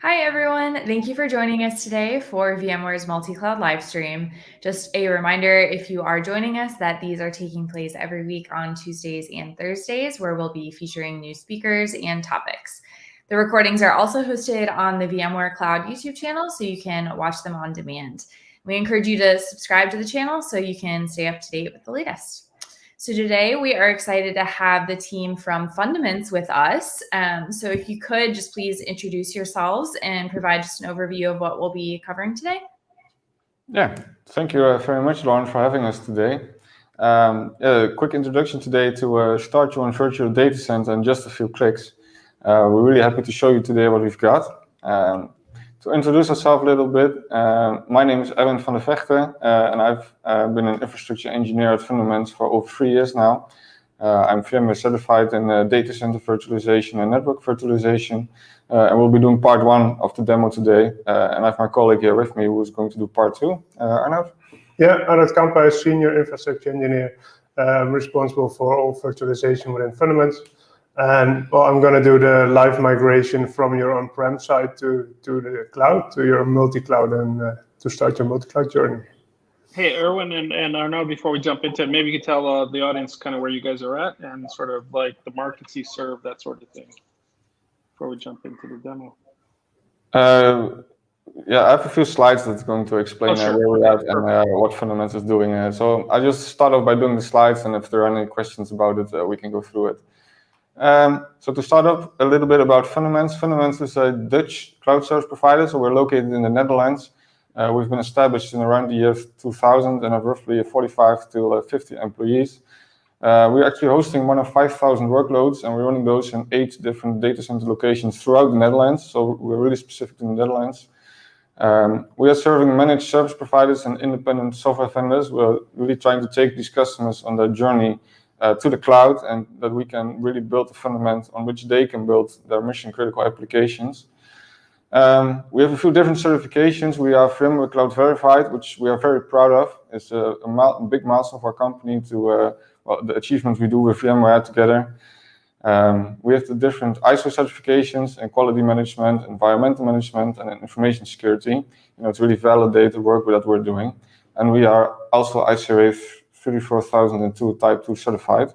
Hi, everyone. Thank you for joining us today for VMware's multi-cloud live stream. Just a reminder, if you are joining us, that these are taking place every week on Tuesdays and Thursdays, where we'll be featuring new speakers and topics. The recordings are also hosted on the VMware Cloud YouTube channel, so you can watch them on demand. We encourage you to subscribe to the channel so you can stay up to date with the latest. So today we are excited to have the team from Fundaments with us. So if you could just please introduce yourselves and provide just an overview of what we'll be covering today. Yeah, thank you very much, Lauren, for having us today. A quick introduction today to start your own virtual data center in just a few clicks. We're really happy to show you today what we've got. To introduce ourselves a little bit, my name is Erwin van der Vechten, and I've been an infrastructure engineer at Fundaments for over 3 years now. I'm VMware certified in data center virtualization and network virtualization, and we'll be doing part 1 of the demo today. And I have my colleague here with me who is going to do part 2. Arnoud? Yeah, Arnoud Kampa, Senior Infrastructure Engineer, responsible for all virtualization within Fundaments. And well, I'm going to do the live migration from your on-prem side to the cloud, to your multi-cloud, and to start your multi-cloud journey. Hey, Erwin and Arnaud, before we jump into it, maybe you could tell the audience kind of where you guys are at and sort of like the markets you serve, that sort of thing, before we jump into the demo. Yeah, I have a few slides that's going to explain where we're at and what Fundaments is doing. So I just start off by doing the slides, and if there are any questions about it, we can go through it. So to start off a little bit about Fundaments. Fundaments is a Dutch cloud service provider, so we're located in the Netherlands. We've been established in around the year 2000 and have roughly 45 to 50 employees. We're actually hosting more than 5,000 workloads, and we're running those in 8 different data center locations throughout the Netherlands, so we're really specific in the Netherlands. We are serving managed service providers and independent software vendors. We're really trying to take these customers on their journey to the cloud, and that we can really build a fundament on which they can build their mission-critical applications. We have a few different certifications. We are VMware Cloud Verified, which we are very proud of. It's a big milestone for our company to the achievements we do with VMware together. We have the different ISO certifications in quality management, environmental management, and information security, to really validate the work that we're doing. And we are also ICRA 34002 Type 2 certified.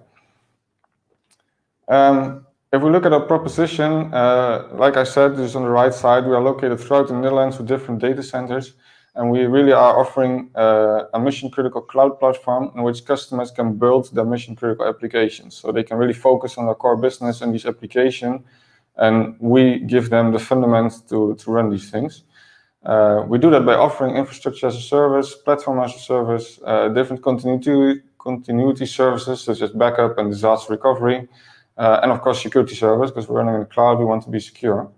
If we look at our proposition, like I said, this is on the right side. We are located throughout the Netherlands with different data centers, and we really are offering a mission-critical cloud platform in which customers can build their mission-critical applications. So they can really focus on their core business and these applications, and we give them the fundamentals to run these things. We do that by offering infrastructure as a service, platform as a service, different continuity services such as backup and disaster recovery, and of course security service, because we're running in the cloud, we want to be secure.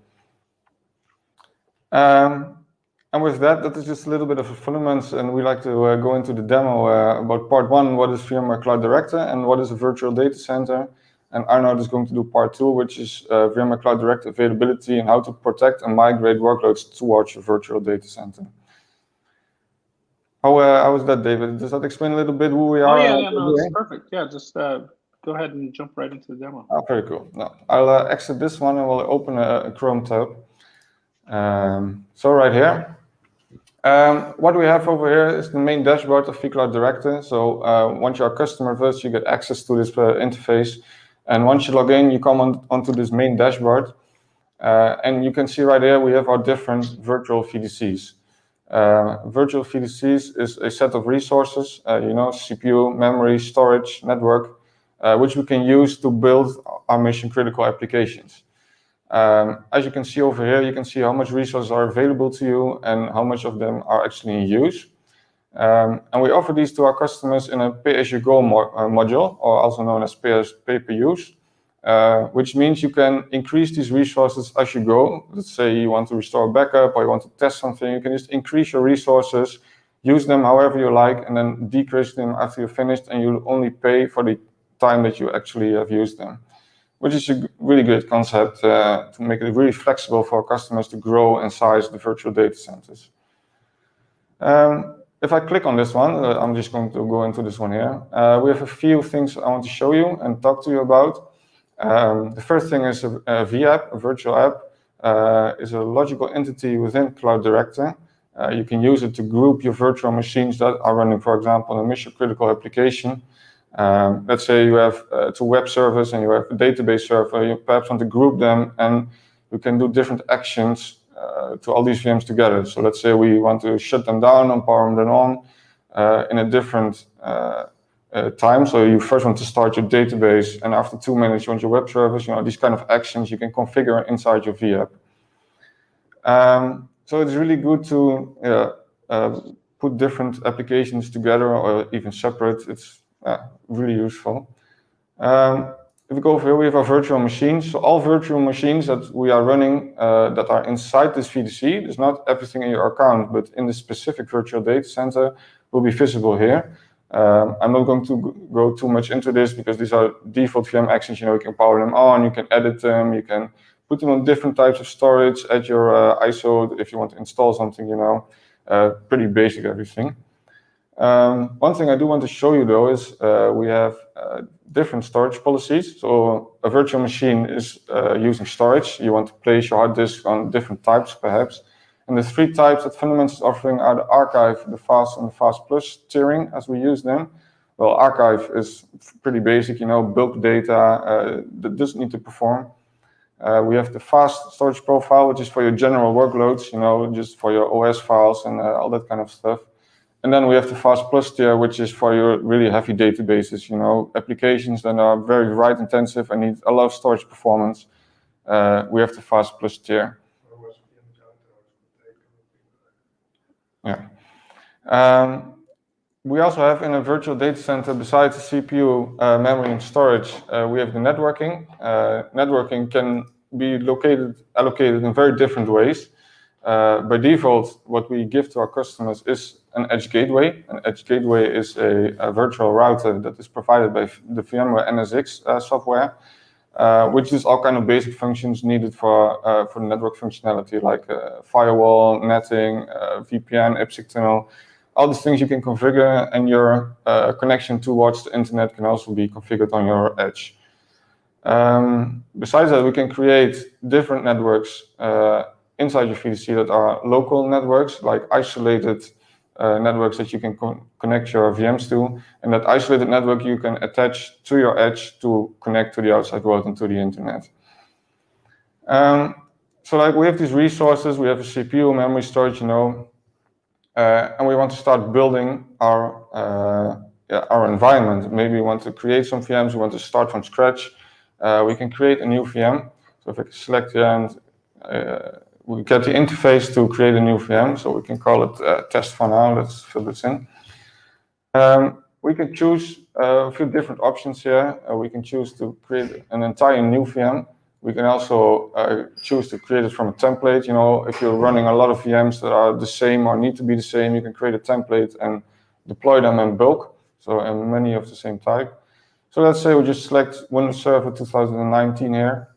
And with that is just a little bit of a Fundaments, and we like to go into the demo about part 1, what is VMware Cloud Director and what is a virtual data center. And Arnoud is going to do part 2, which is VMware Cloud Director availability and how to protect and migrate workloads towards your virtual data center. How was that, David? Does that explain a little bit who we are? Oh, yeah, no, it's perfect. Yeah, just go ahead and jump right into the demo. Oh, very cool. No, I'll exit this one and we'll open a Chrome tab. So right here. What we have over here is the main dashboard of vCloud Director. So once you're a customer first, you get access to this interface. And once you log in, you come onto this main dashboard. And you can see right here, we have our different virtual VDCs. Virtual VDCs is a set of resources, CPU, memory, storage, network, which we can use to build our mission-critical applications. As you can see over here, you can see how much resources are available to you and how much of them are actually in use. And we offer these to our customers in a pay-as-you-go module, or also known as pay-per-use, which means you can increase these resources as you go. Let's say you want to restore a backup or you want to test something, you can just increase your resources, use them however you like, and then decrease them after you're finished, and you'll only pay for the time that you actually have used them, which is a really good concept to make it really flexible for customers to grow and size the virtual data centers. If I click on this one, I'm just going to go into this one here. We have a few things I want to show you and talk to you about. The first thing is a VApp, a virtual app. is a logical entity within Cloud Director. You can use it to group your virtual machines that are running, for example, a mission-critical application. Let's say you have two web servers and you have a database server. You perhaps want to group them, and you can do different actions to all these VMs together. So let's say we want to shut them down and power them on in a different time. So you first want to start your database, and after 2 minutes you want your web service. These kind of actions you can configure inside your VApp. So it's really good to put different applications together or even separate. It's really useful. If we go over here, we have our virtual machines. So all virtual machines that we are running that are inside this VDC, there's not everything in your account, but in the specific virtual data center will be visible here. I'm not going to go too much into this because these are default VM actions. You can power them on, you can edit them, you can put them on different types of storage, add your ISO if you want to install something, pretty basic everything. One thing I do want to show you though is we have different storage policies. So a virtual machine is using storage. You want to place your hard disk on different types perhaps. And the 3 types that Fundaments is offering are the archive, the fast, and the fast plus tiering as we use them. Well, archive is pretty basic, bulk data that doesn't need to perform. We have the fast storage profile, which is for your general workloads, just for your OS files and all that kind of stuff. And then we have the fast plus tier, which is for your really heavy databases, applications that are very write intensive and need a lot of storage performance. We have the fast plus tier. Yeah. We also have in a virtual data center, besides the CPU, memory, and storage, we have the networking. Networking can be allocated in very different ways. By default, what we give to our customers is an edge gateway. An edge gateway is a virtual router that is provided by the VMware NSX software, which is all kind of basic functions needed for the network functionality, like firewall, netting, VPN, IPsec tunnel. All these things you can configure, and your connection towards the internet can also be configured on your edge. Besides that, we can create different networks inside your VDC that are local networks, like isolated networks that you can connect your VMs to, and that isolated network you can attach to your edge to connect to the outside world and to the internet. So we have these resources, we have a CPU, memory, storage, and we want to start building our environment. Maybe we want to create some VMs, we want to start from scratch. We can create a new VM. So if I select here and we get the interface to create a new VM, so we can call it test for now. Let's fill this in. We can choose a few different options here. We can choose to create an entire new VM. We can also choose to create it from a template. If you're running a lot of VMs that are the same or need to be the same, you can create a template and deploy them in bulk, so in many of the same type. So let's say we just select Windows Server 2019 here.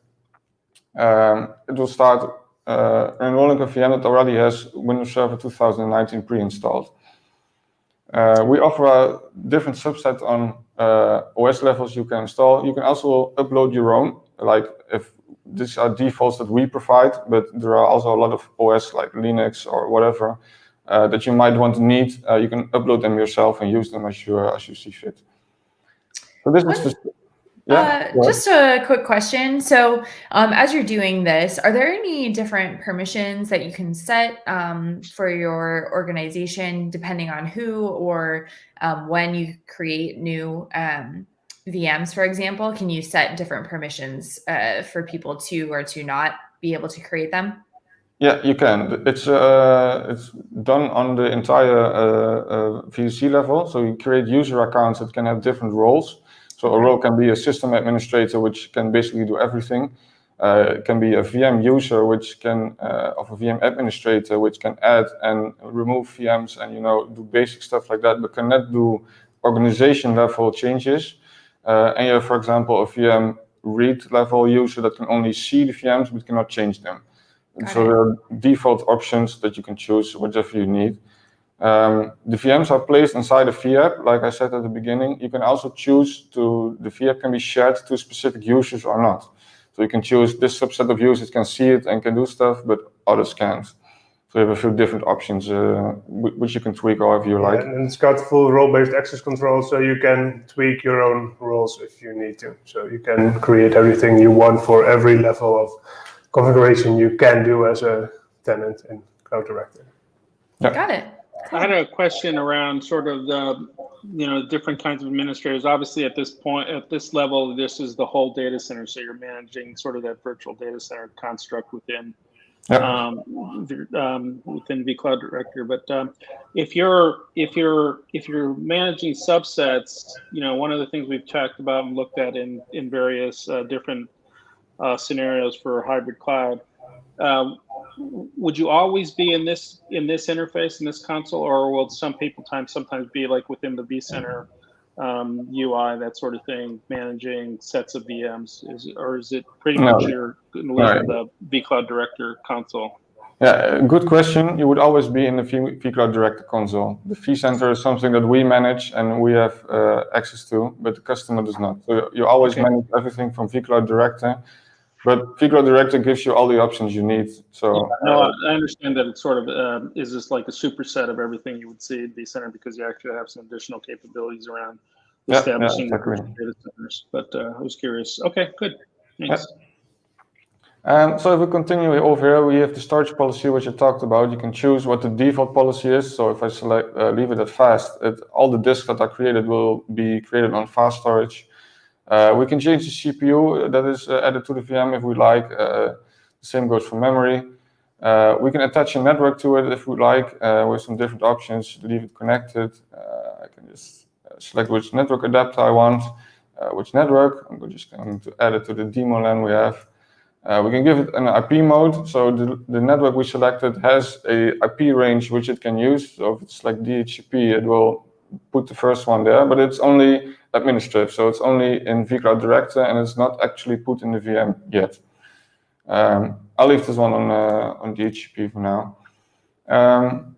It will start enrolling a VM that already has Windows Server 2019 pre-installed. We offer a different subset on OS levels you can install. You can also upload your own, like if these are defaults that we provide, but there are also a lot of OS like Linux or whatever that you might need. You can upload them yourself and use them as you see fit. So this is just a quick question. So as you're doing this, are there any different permissions that you can set for your organization depending on who or when you create new VMs, for example? Can you set different permissions for people to or to not be able to create them? Yeah, you can. It's done on the entire VDC level. So you create user accounts that can have different roles. So a role can be a system administrator, which can basically do everything. It can be a VM user, which can, of a VM administrator, which can add and remove VMs and do basic stuff like that, but cannot do organization level changes. And you have, for example, a VM read level user that can only see the VMs but cannot change them. And so there are default options that you can choose, whichever you need. The VMs are placed inside a VApp, like I said at the beginning. You can also choose the VApp can be shared to specific users or not. So you can choose this subset of users can see it and can do stuff, but others can't. So you have a few different options, which you can tweak however you like. And it's got full role-based access control, so you can tweak your own roles if you need to. So you can create everything you want for every level of configuration you can do as a tenant in Cloud Director. Yeah. Got it. I had a question around sort of the, different kinds of administrators. Obviously, at this point, at this level, this is the whole data center. So you're managing sort of that virtual data center construct within within vCloud Director. But if you're managing subsets, one of the things we've talked about and looked at in various different scenarios for hybrid cloud. Would you always be in this interface, in this console, or will sometimes be like within the vCenter UI, that sort of thing, managing sets of VMs? Is it pretty much you're in the vCloud Director console? Yeah, good question. You would always be in the vCloud Director console. The vCenter is something that we manage and we have access to, but the customer does not. So you always manage everything from vCloud Director. But vCloud Director gives you all the options you need. So I understand that it's sort of is this like a superset of everything you would see in vCenter, because you actually have some additional capabilities around establishing exactly. data centers. But I was curious. Okay, good. Thanks. So if we continue over here, we have the storage policy, which I talked about. You can choose what the default policy is. So if I select leave it at fast, all the disks that are created will be created on fast storage. We can change the CPU that is added to the VM if we like. The same goes for memory. We can attach a network to it if we like, with some different options. Leave it connected. I can just select which network adapter I want, which network. I'm just going to add it to the demo LAN we have. We can give it an IP mode. So the network we selected has a IP range which it can use. So if it's like DHCP, it will put the first one there, but it's only administrative, so it's only in vCloud Director and it's not actually put in the VM yet. I'll leave this one on DHCP for now. And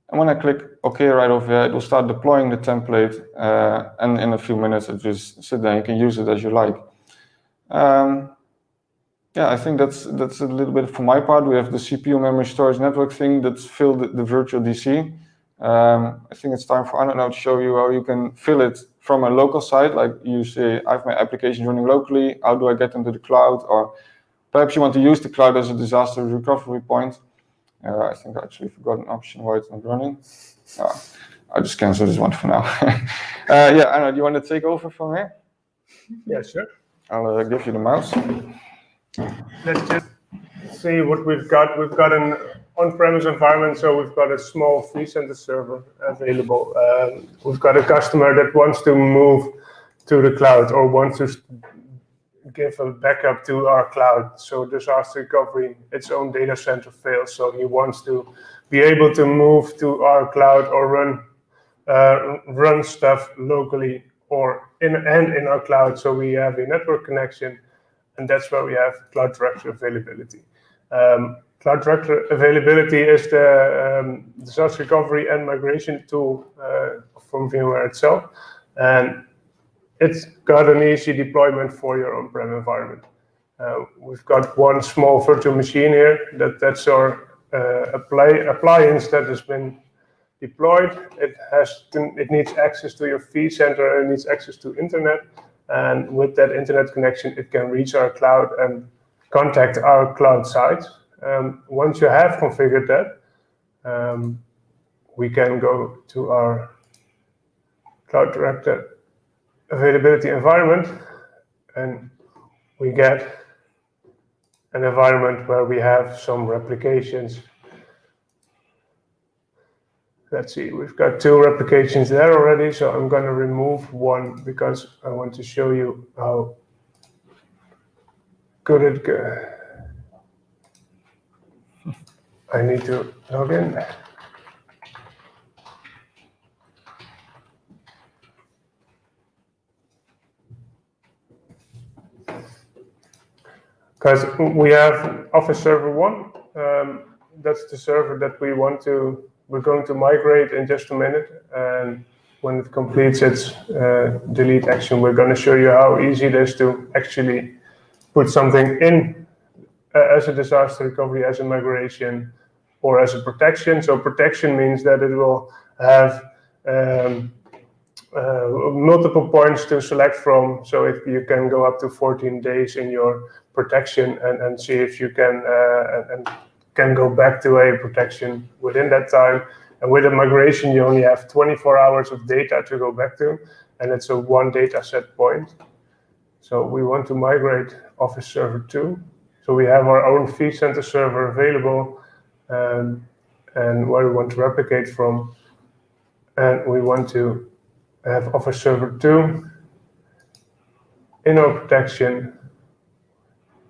when I click OK right over here, it will start deploying the template, and in a few minutes it just sit there. You can use it as you like. I think that's a little bit for my part. We have the CPU memory storage network thing that's filled the virtual DC. I think it's time for Arnaud to show you how you can fill it from a local site. Like you say, I have my application running locally. How do I get into the cloud? Or perhaps you want to use the cloud as a disaster recovery point. I think I actually forgot an option why it's not running. I'll just cancel this one for now. Arnaud, do you want to take over from here? Yeah, sure. I'll give you the mouse. Let's just see what we've got. We've got an on-premise environment, so we've got a small vCenter server available. We've got a customer that wants to move to the cloud or wants to give a backup to our cloud. So disaster recovery, its own data center fails. So he wants to be able to move to our cloud or run stuff locally or in our cloud. So we have a network connection, and that's where we have Cloud Director availability. Cloud Director availability is the disaster recovery and migration tool from VMware itself. And it's got an easy deployment for your on-prem environment. We've got one small virtual machine here. That's our appliance that has been deployed. It needs access to your vCenter. It needs access to internet. And with that internet connection, it can reach our cloud and contact our cloud sites. Once you have configured that, we can go to our Cloud Director availability environment, and we get an environment where we have some replications. Let's see, we've got 2 replications there already, so I'm going to remove one because I want to show you how good it goes. I need to log in. Because we have Office Server 1. That's the server that we're going to migrate in just a minute. And when it completes its delete action, we're going to show you how easy it is to actually put something in as a disaster recovery, as a migration, or as a protection. So protection means that it will have multiple points to select from. So if you can go up to 14 days in your protection and see if you can go back to a protection within that time. And with a migration, you only have 24 hours of data to go back to, and it's a one data set point. So we want to migrate Office Server 2. So we have our own vCenter server available, and where we want to replicate from. And we want to have Office Server 2 in our protection.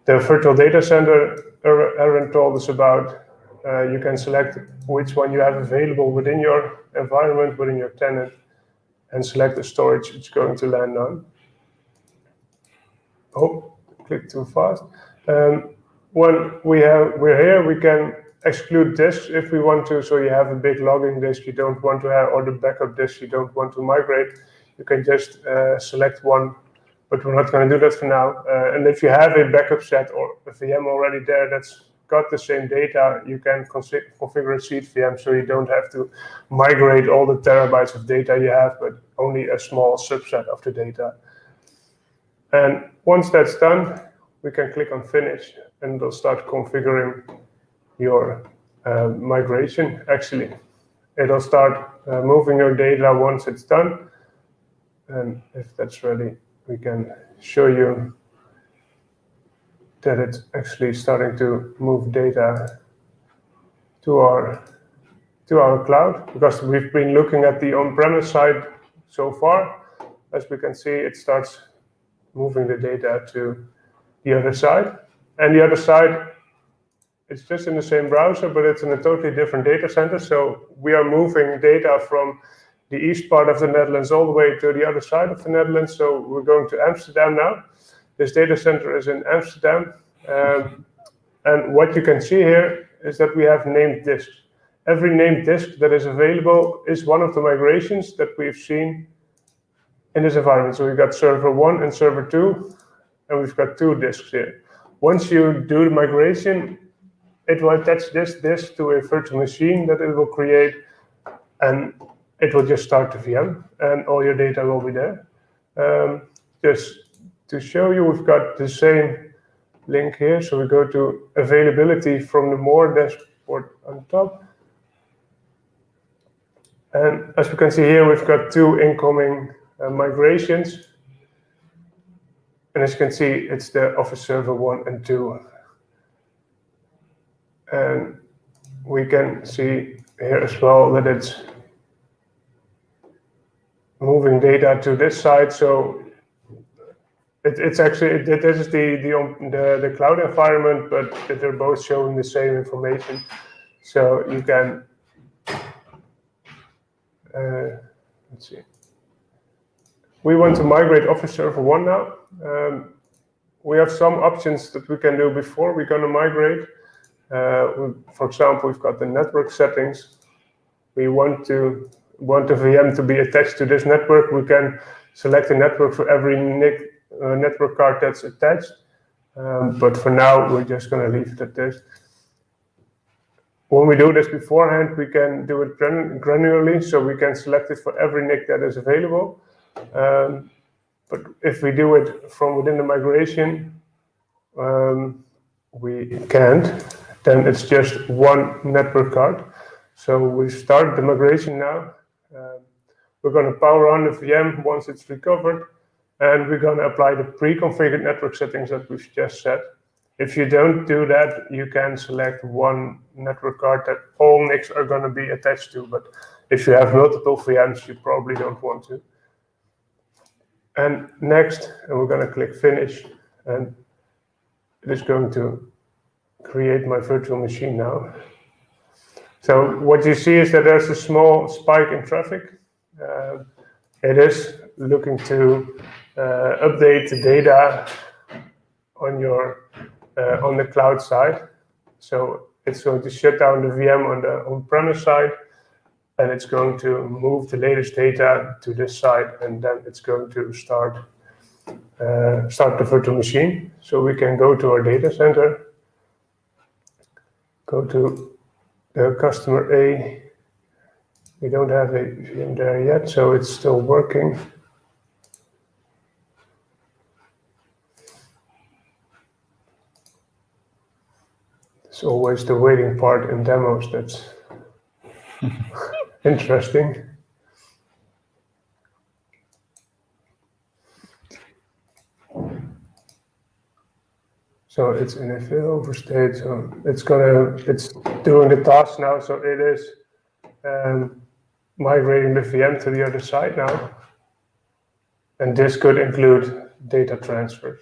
The virtual data center Aaron told us about, you can select which one you have available within your environment, within your tenant, and select the storage it's going to land on. Oh, click too fast. When we're here, we can exclude disks if we want to. So you have a big logging disk you don't want to have, or the backup disk you don't want to migrate. You can just select one, but we're not going to do that for now. And if you have a backup set or a VM already there that's got the same data, you can configure a seed VM, so you don't have to migrate all the terabytes of data you have, but only a small subset of the data. And once that's done, we can click on Finish, and it'll start configuring your migration. Actually, it'll start moving your data once it's done. And if that's ready, we can show you that it's actually starting to move data to our cloud, because we've been looking at the on-premise side so far. As we can see, it starts moving the data to the other side. And the other side, it's just in the same browser, but it's in a totally different data center. So we are moving data from the east part of the Netherlands all the way to the other side of the Netherlands. So we're going to Amsterdam now. This data center is in Amsterdam. And what you can see here is that we have named disks. Every named disk that is available is one of the migrations that we've seen in this environment. So we've got server 1 and server 2, and we've got 2 disks here. Once you do the migration, it will attach this disk to a virtual machine that it will create, and it will just start the VM, and all your data will be there. Just to show you, we've got the same link here. So we go to availability from the More dashboard on top. And as we can see here, we've got 2 incoming migrations. And as you can see, it's the Office Server 1 and 2. And we can see here as well that it's moving data to this side. So it's actually, this is the cloud environment, but they're both showing the same information. So you can, let's see. We want to migrate Office Server 1 now. We have some options that we can do before we're going to migrate. For example, we've got the network settings. We want the VM to be attached to this network. We can select a network for every NIC network card that's attached. But for now, we're just going to leave it at this. When we do this beforehand, we can do it granularly, so we can select it for every NIC that is available. But if we do it from within the migration, we can't. Then it's just one network card. So we start the migration now. We're going to power on the VM once it's recovered, and we're going to apply the pre-configured network settings that we've just set. If you don't do that, you can select one network card that all NICs are going to be attached to. But if you have multiple VMs, you probably don't want to. And next, and we're going to click Finish, and it is going to create my virtual machine now. So what you see is that there's a small spike in traffic. It is looking to update the data on your on the cloud side. So it's going to shut down the VM on the on-premise side, and it's going to move the latest data to this side, and then it's going to start start the virtual machine. So we can go to our data center, go to the customer A. We don't have a VM there yet, so it's still working. It's always the waiting part in demos that's interesting. So it's in a failover state, so it's doing the task now, so it is migrating the VM to the other side now. And this could include data transfers.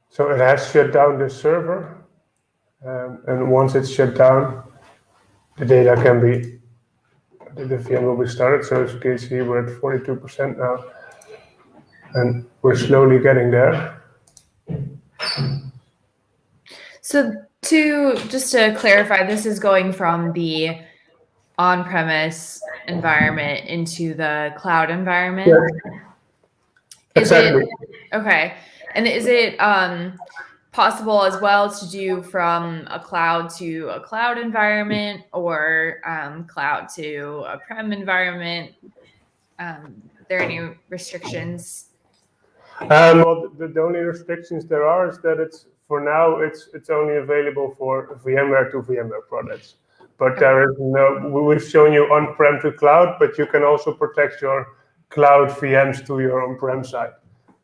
So it has shut down the server. And once it's shut down, the data can be, the VM will be started. So as you can see, we're at 42% now. And we're slowly getting there. So just to clarify, this is going from the on-premise environment into the cloud environment? Yeah. Exactly. Okay. And is it possible as well to do from a cloud to a cloud environment or cloud to a prem environment? Are there any restrictions? Well, the only restrictions there are is that for now it's only available for VMware to VMware products. But there is we've shown you on-prem to cloud, but you can also protect your cloud VMs to your on-prem side.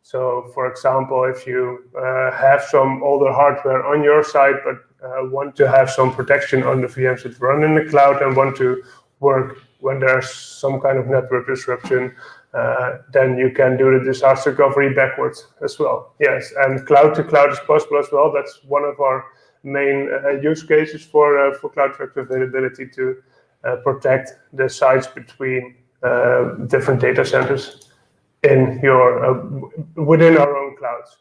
So, for example, if you have some older hardware on your side, but want to have some protection on the VMs that run in the cloud and want to work when there's some kind of network disruption, then you can do the disaster recovery backwards as well. Yes, and cloud to cloud is possible as well. That's one of our main use cases for cloud reactive availability to protect the sites between different data centers in your within our own clouds.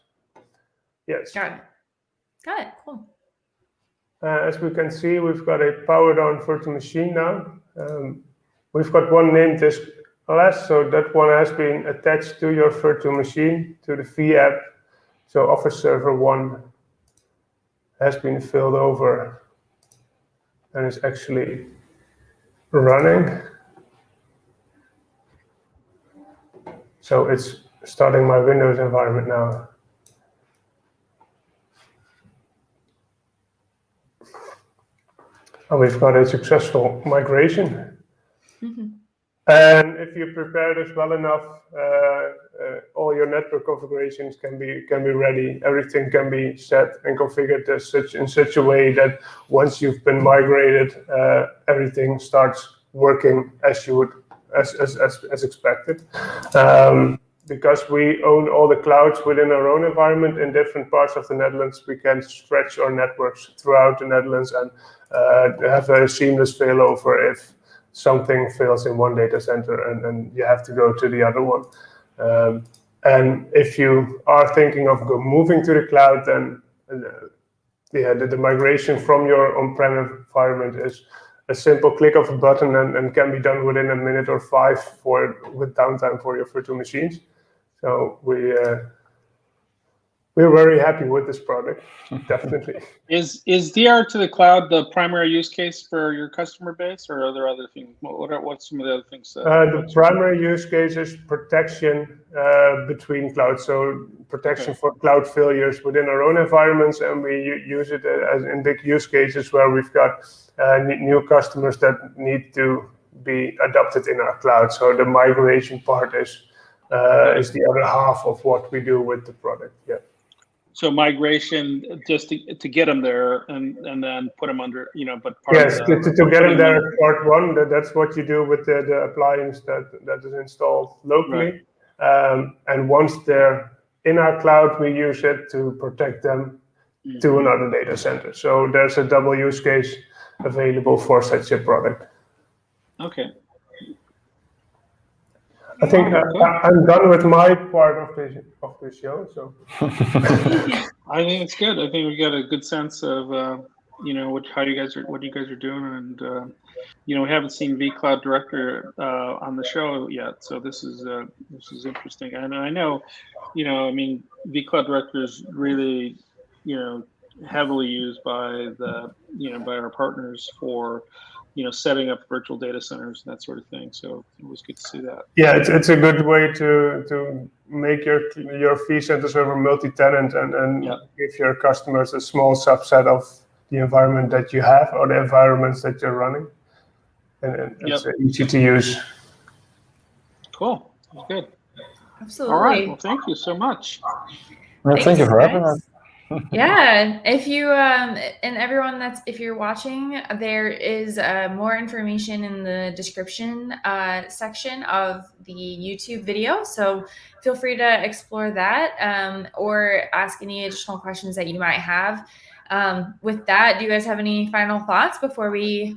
Yes. Got it. Cool. As we can see, we've got a powered on virtual machine now. We've got one named disk LS, so that one has been attached to your virtual machine, to the vApp. So Office Server 1 has been filled over and is actually running. So it's starting my Windows environment now. And we've got a successful migration. Mm-hmm. And if you prepare this well enough, all your network configurations can be ready. Everything can be set and configured in such a way that once you've been migrated, everything starts working as you would as expected. Because we own all the clouds within our own environment in different parts of the Netherlands, we can stretch our networks throughout the Netherlands and have a seamless failover if something fails in one data center and you have to go to the other one. And if you are thinking of moving to the cloud, then the migration from your on-prem environment is a simple click of a button and can be done within a minute or 5 with downtime for your virtual machines. So we're very happy with this product, definitely. Is DR to the cloud the primary use case for your customer base, or are there other things? What's some of the other things? The primary use case is protection between clouds, so protection for cloud failures within our own environments, and we use it as in big use cases where we've got new customers that need to be adopted in our cloud. So the migration part is the other half of what we do with the product. Yeah. So migration just to get them there and then put them under, but part yes, to get them there is part one. That's what you do with the appliance that is installed locally. Right. And once they're in our cloud, we use it to protect them to another data center. So there's a double use case available for such a product. Okay. I think I'm done with my part of the show. So I think it's good. I think we got a good sense of what you guys are doing, and we haven't seen vCloud Director on the show yet, so this is interesting. And I know, vCloud Director is really heavily used by by our partners for setting up virtual data centers and that sort of thing. So it was good to see that. Yeah, it's a good way to make your vCenter server multi-tenant and give your customers a small subset of the environment that you have or the environments that you're running, and it's easy to use. Cool, that's good. Absolutely. All right. Well, thank you so much. Well, thank you for having us. Yeah, if you and everyone if you're watching, there is more information in the description section of the YouTube video, so feel free to explore that or ask any additional questions that you might have. With that, do you guys have any final thoughts before we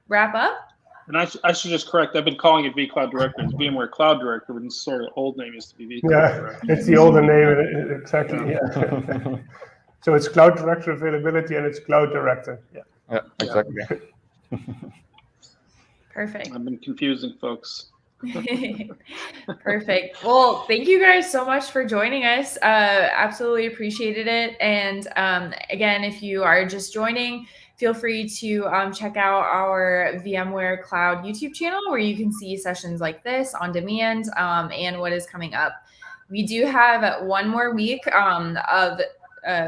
wrap up? And I should just correct, I've been calling it vCloud Director. It's VMware Cloud Director, but it's sort of old name used to be vCloud Director. It's the older name, exactly. Yeah. So it's Cloud Director Availability and it's Cloud Director. Yeah, exactly. Perfect. I've been confusing folks. Perfect. Well, thank you guys so much for joining us. Absolutely appreciated it. And again, if you are just joining, feel free to check out our VMware Cloud YouTube channel where you can see sessions like this on demand and what is coming up. We do have one more week of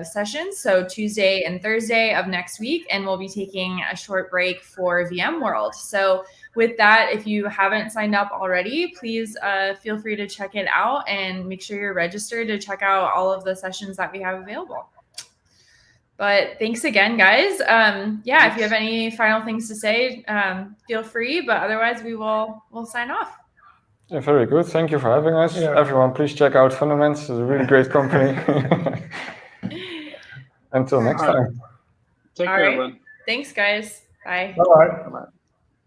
sessions, so Tuesday and Thursday of next week, and we'll be taking a short break for VMworld. So with that, if you haven't signed up already, please feel free to check it out and make sure you're registered to check out all of the sessions that we have available. But thanks again, guys. If you have any final things to say, feel free, but otherwise we'll sign off. Yeah, very good. Thank you for having us. Yeah. Everyone, please check out Fundaments. It's a really great company. Until next time. Take care, everyone. Thanks, guys. Bye. Bye.